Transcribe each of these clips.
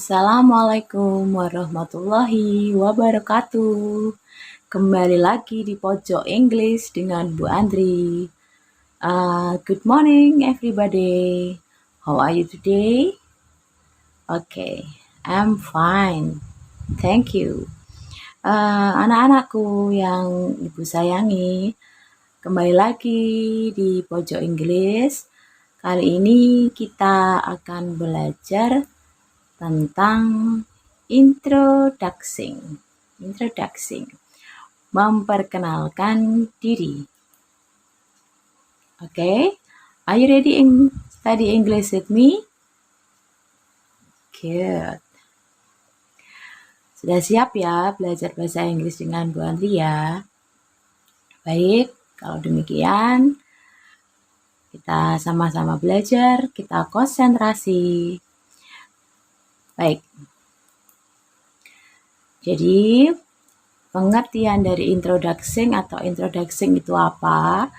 Assalamualaikum warahmatullahi wabarakatuh. Kembali lagi di Pojok English dengan Bu Andri. Good morning everybody. How are you today? Okay, I'm fine. Thank you. Anak-anakku yang Ibu sayangi, kembali lagi di Pojok English. Kali ini kita akan belajar tentang introduction, memperkenalkan diri. Okay, are you ready in study English with me? Good. Sudah siap ya belajar bahasa Inggris dengan Bu Andri ya? Baik, kalau demikian kita sama-sama belajar, kita konsentrasi. Baik. Jadi, pengertian dari introduction itu apa?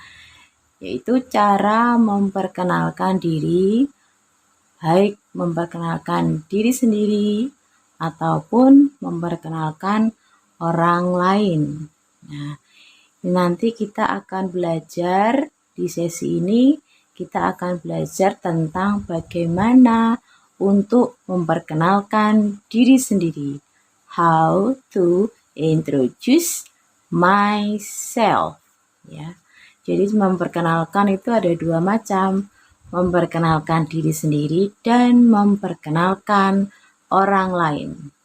Yaitu cara memperkenalkan diri, baik memperkenalkan diri sendiri ataupun memperkenalkan orang lain. Nah, nanti kita akan belajar di sesi ini, kita akan belajar tentang bagaimana untuk memperkenalkan diri sendiri. How to introduce myself. Ya. Jadi memperkenalkan itu ada dua macam. Memperkenalkan diri sendiri dan memperkenalkan orang lain.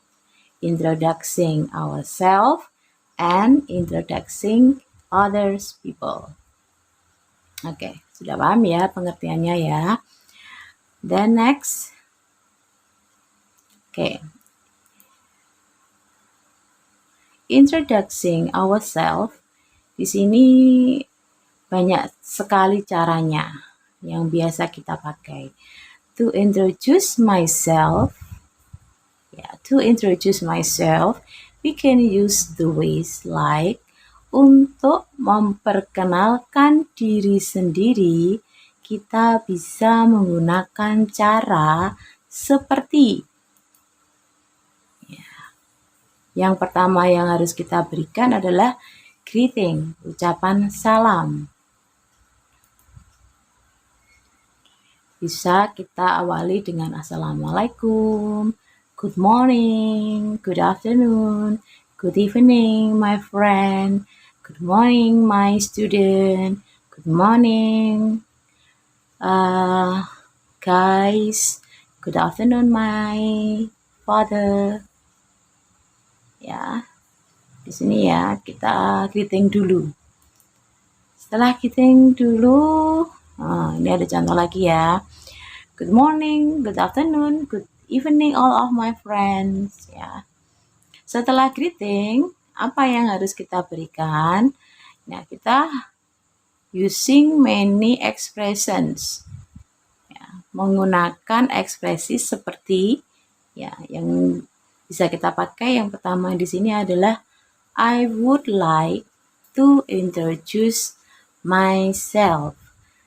Introducing ourselves and introducing others people. Oke, sudah paham ya pengertiannya ya. Then next. Oke. Introducing ourselves, di sini banyak sekali caranya yang biasa kita pakai. To introduce myself, we can use the ways like untuk memperkenalkan diri sendiri, kita bisa menggunakan cara seperti yang pertama yang harus kita berikan adalah greeting, ucapan salam. Bisa kita awali dengan Assalamualaikum, good morning, good afternoon, good evening my friend, good morning my student, good morning guys, good afternoon my father. Ya, di sini ya kita greeting dulu. Setelah greeting dulu, ini ada contoh lagi ya. Good morning, good afternoon, good evening all of my friends. Ya. Setelah greeting, apa yang harus kita berikan? Nah, kita using many expressions. Ya, menggunakan ekspresi seperti ya yang bisa kita pakai. Yang pertama di sini adalah I would like to introduce myself.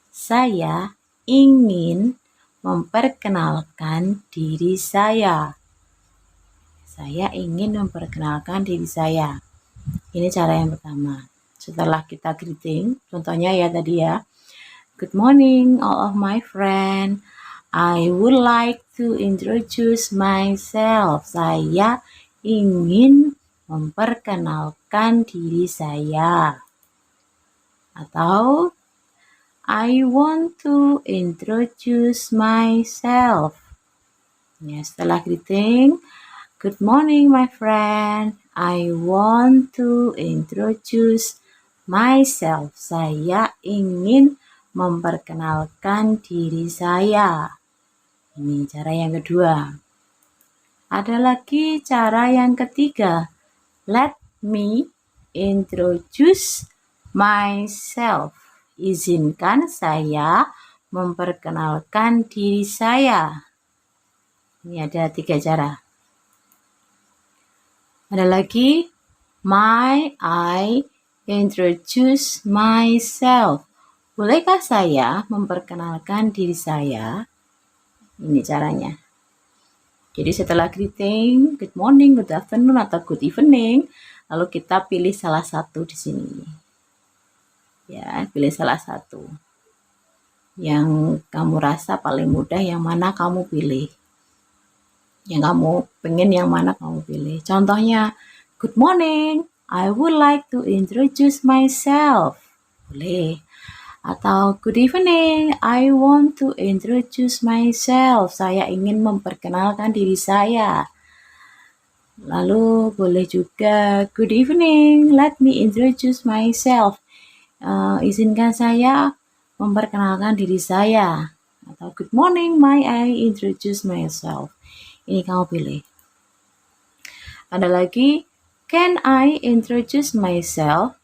Saya ingin memperkenalkan diri saya. Saya ingin memperkenalkan diri saya. Ini cara yang pertama. Setelah kita greeting, contohnya ya tadi ya. Good morning all of my friends. I would like to introduce myself. Saya ingin memperkenalkan diri saya. Atau I want to introduce myself. Ya, setelah greeting, good morning my friend. I want to introduce myself. Saya ingin memperkenalkan diri saya. Ini cara yang kedua. Ada lagi cara yang ketiga. Let me introduce myself. Izinkan saya memperkenalkan diri saya. Ini ada 3 cara. Ada lagi. May I introduce myself. Bolehkah saya memperkenalkan diri saya? Ini caranya. Jadi setelah greeting, good morning, good afternoon, atau good evening, lalu kita pilih salah satu di sini. Ya, pilih salah satu. Yang kamu rasa paling mudah, yang mana kamu pilih. Yang kamu pengen yang mana kamu pilih. Contohnya, good morning, I would like to introduce myself. Boleh. Atau good evening, I want to introduce myself. Saya ingin memperkenalkan diri saya. Lalu boleh juga good evening, let me introduce myself. Izinkan saya memperkenalkan diri saya. Atau good morning, may I introduce myself. Ini kamu pilih. Ada lagi, can I introduce myself?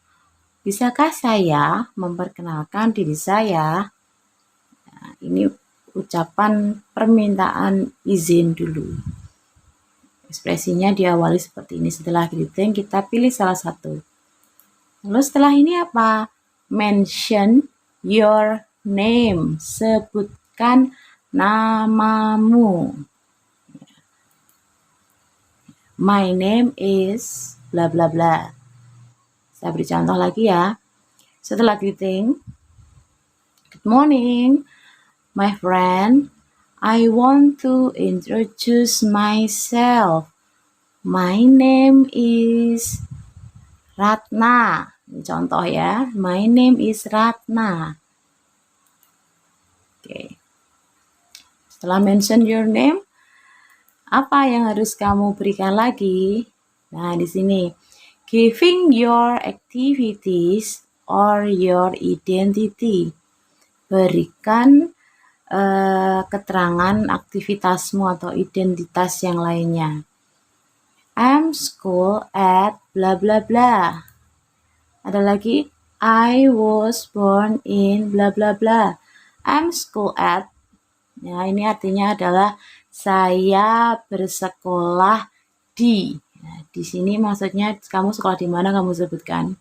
Bisakah saya memperkenalkan diri saya? Nah, ini ucapan permintaan izin dulu. Ekspresinya diawali seperti ini. Setelah greeting, kita pilih salah satu. Lalu setelah ini apa? Mention your name. Sebutkan namamu. My name is bla bla bla. Saya beri contoh lagi ya. Setelah greeting, good morning, my friend. I want to introduce myself. My name is Ratna. Ini contoh ya. My name is Ratna. Oke. Setelah mention your name, apa yang harus kamu berikan lagi? Nah, di sini. Giving your activities or your identity. Berikan keterangan aktivitasmu atau identitas yang lainnya. I'm school at bla bla bla. Ada lagi, I was born in bla bla bla. I'm school at. Ya, ini artinya adalah saya bersekolah di. Nah, di sini maksudnya kamu sekolah di mana kamu sebutkan.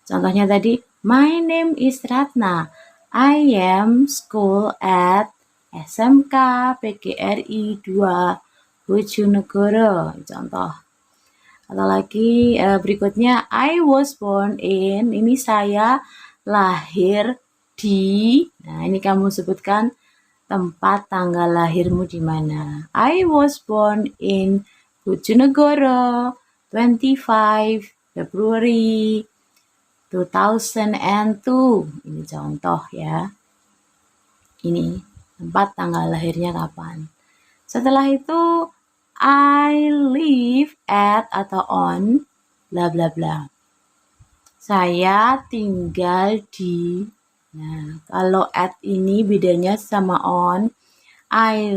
Contohnya tadi, my name is Ratna. I am school at SMK PGRI 2 Bojonegoro. Contoh. Atau lagi berikutnya, I was born in. Ini saya lahir di. Nah, ini kamu sebutkan tempat tanggal lahirmu di mana. I was born in Bojonegoro 25 February 2002. Ini contoh ya. Ini tempat tanggal lahirnya kapan. Setelah itu I live at atau on bla bla bla. Saya tinggal di. Nah, kalau at ini bedanya sama on. I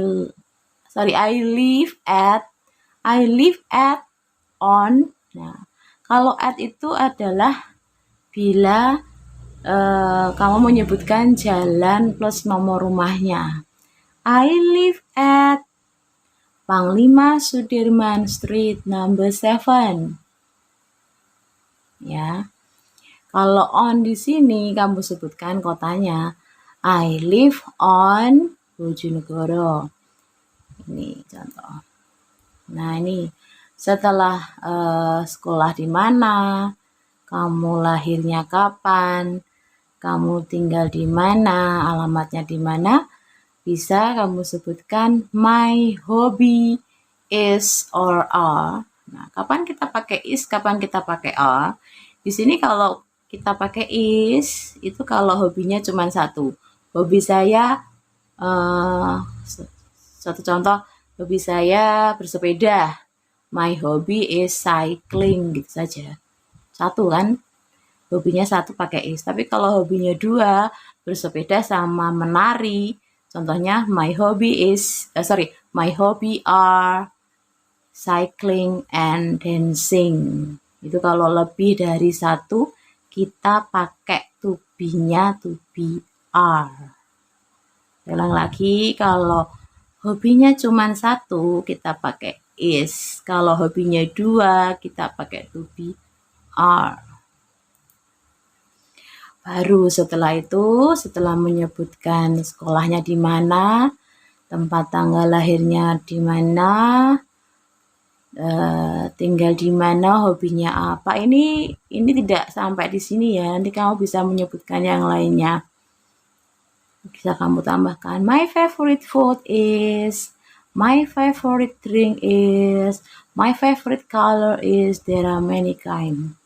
live at on. Nah, kalau at itu adalah bila kamu menyebutkan jalan plus nomor rumahnya. I live at Panglima Sudirman Street number 7. Ya. Kalau on di sini kamu sebutkan kotanya. I live on Bojonegoro. Ini contoh. Nah, ini setelah sekolah di mana, kamu lahirnya kapan, kamu tinggal di mana, alamatnya di mana, bisa kamu sebutkan my hobby is or are. Nah, kapan kita pakai is, kapan kita pakai are? Di sini kalau kita pakai is, itu kalau hobinya cuma satu. Hobi saya, satu contoh, hobi saya bersepeda. My hobby is cycling, gitu saja. Satu kan? Hobinya satu pakai is. Tapi kalau hobinya dua, bersepeda sama menari. Contohnya my hobby are cycling and dancing. Itu kalau lebih dari satu, kita pakai to be-nya to be are. Ulang lagi, kalau hobinya cuma satu, kita pakai is. Kalau hobinya dua, kita pakai to be are. Baru setelah itu, setelah menyebutkan sekolahnya di mana, tempat tanggal lahirnya di mana, tinggal di mana, hobinya apa. Ini tidak sampai di sini ya. Nanti kamu bisa menyebutkan yang lainnya. Bisa kamu tambahkan. My favorite food is, my favorite drink is, my favorite color is. There are many kind.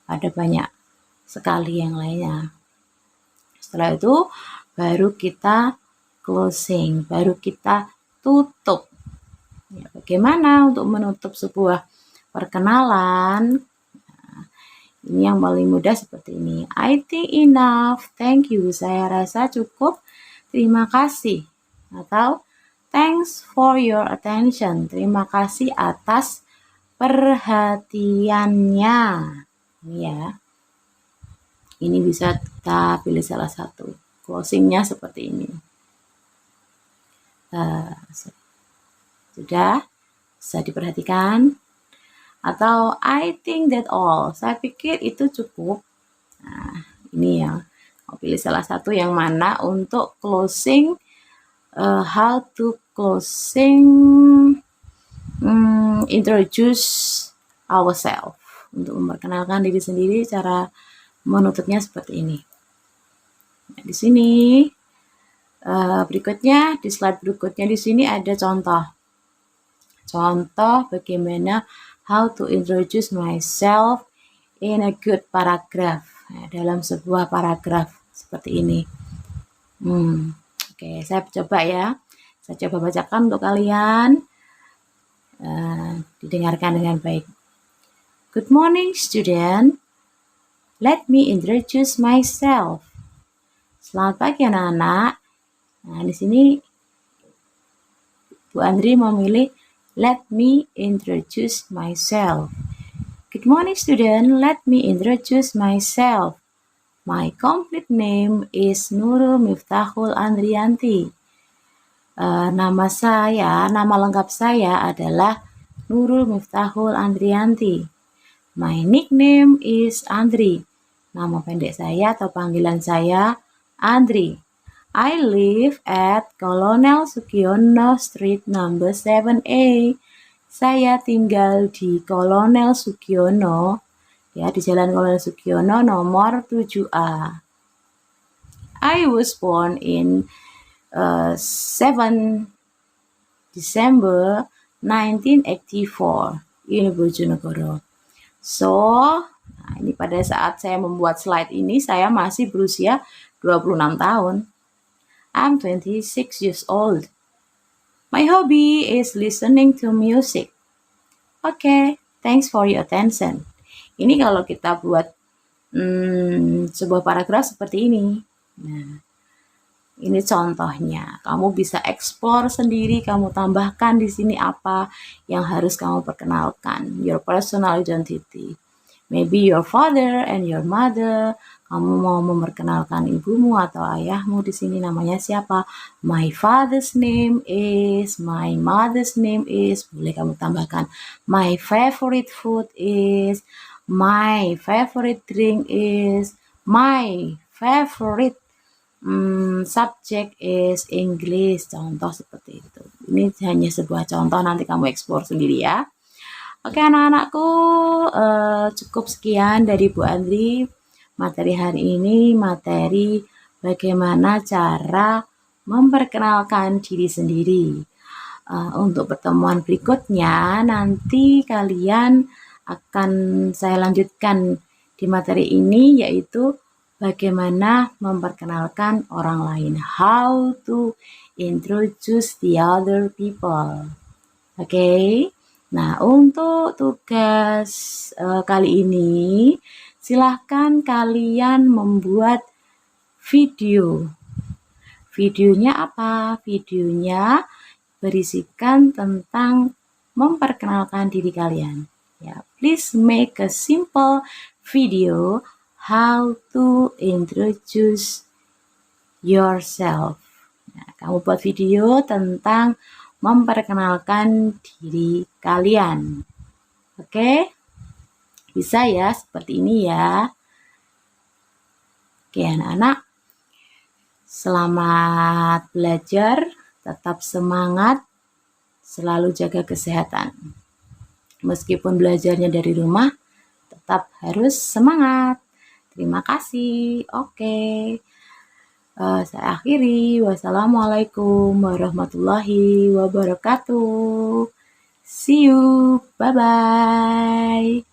Ada banyak sekali yang lainnya. Setelah itu baru kita closing, baru kita tutup. Ya, bagaimana untuk menutup sebuah perkenalan? Nah, ini yang paling mudah seperti ini. I think enough. Thank you. Saya rasa cukup. Terima kasih. Atau thanks for your attention. Terima kasih atas perhatiannya. Ini ya. Ini bisa kita pilih salah satu. Closingnya seperti ini. Sudah bisa diperhatikan. Atau I think that all. Saya pikir itu cukup. Nah, ini ya. Mau pilih salah satu yang mana untuk closing. How to closing, introduce ourselves. Untuk memperkenalkan diri sendiri, cara menutupnya seperti ini. Nah, di sini berikutnya, di slide berikutnya di sini ada contoh. Contoh bagaimana how to introduce myself in a good paragraph. Nah, dalam sebuah paragraf seperti ini. Oke, saya coba ya. Saya coba bacakan untuk kalian. Didengarkan dengan baik. Good morning, student. Let me introduce myself. Selamat pagi anak-anak. Nah, di sini Bu Andri memilih let me introduce myself. Good morning, student. Let me introduce myself. My complete name is Nurul Miftahul Andrianti. Nama lengkap saya adalah Nurul Miftahul Andrianti. My nickname is Andri. Nama pendek saya atau panggilan saya Andri. I live at Kolonel Sugiono Street number 7A. Saya tinggal di Kolonel Sugiono, ya, di Jalan Kolonel Sugiono nomor 7A. I was born in 7 December 1984 in Bojonegoro. So, nah ini pada saat saya membuat slide ini saya masih berusia 26 tahun. I'm 26 years old. My hobby is listening to music. Okay, thanks for your attention. Ini kalau kita buat sebuah paragraf seperti ini. Nah, ini contohnya. Kamu bisa explore sendiri, kamu tambahkan di sini apa yang harus kamu perkenalkan. Your personal identity. Maybe your father and your mother. Kamu mau memperkenalkan ibumu atau ayahmu di sini namanya siapa? My father's name is, my mother's name is. Boleh kamu tambahkan. My favorite food is, my favorite drink is, my favorite subject is English. Contoh seperti itu. Ini hanya sebuah contoh, nanti kamu explore sendiri ya. Oke anak-anakku, cukup sekian dari Bu Andri. Materi hari ini, materi bagaimana cara memperkenalkan diri sendiri. Untuk pertemuan berikutnya, nanti kalian akan saya lanjutkan di materi ini, yaitu bagaimana memperkenalkan orang lain. How to introduce the other people. Oke. Nah, untuk tugas kali ini, silahkan kalian membuat video. Videonya apa? Videonya berisikan tentang memperkenalkan diri kalian. Ya, please make a simple video how to introduce yourself. Nah, kamu buat video tentang memperkenalkan diri kalian. Oke? Bisa ya, seperti ini ya. Oke, anak-anak. Selamat belajar. tetap semangat, selalu jaga kesehatan. Meskipun belajarnya dari rumah, tetap harus semangat. Terima kasih. Oke. Saya akhiri. Wassalamualaikum warahmatullahi wabarakatuh. See you. Bye-bye.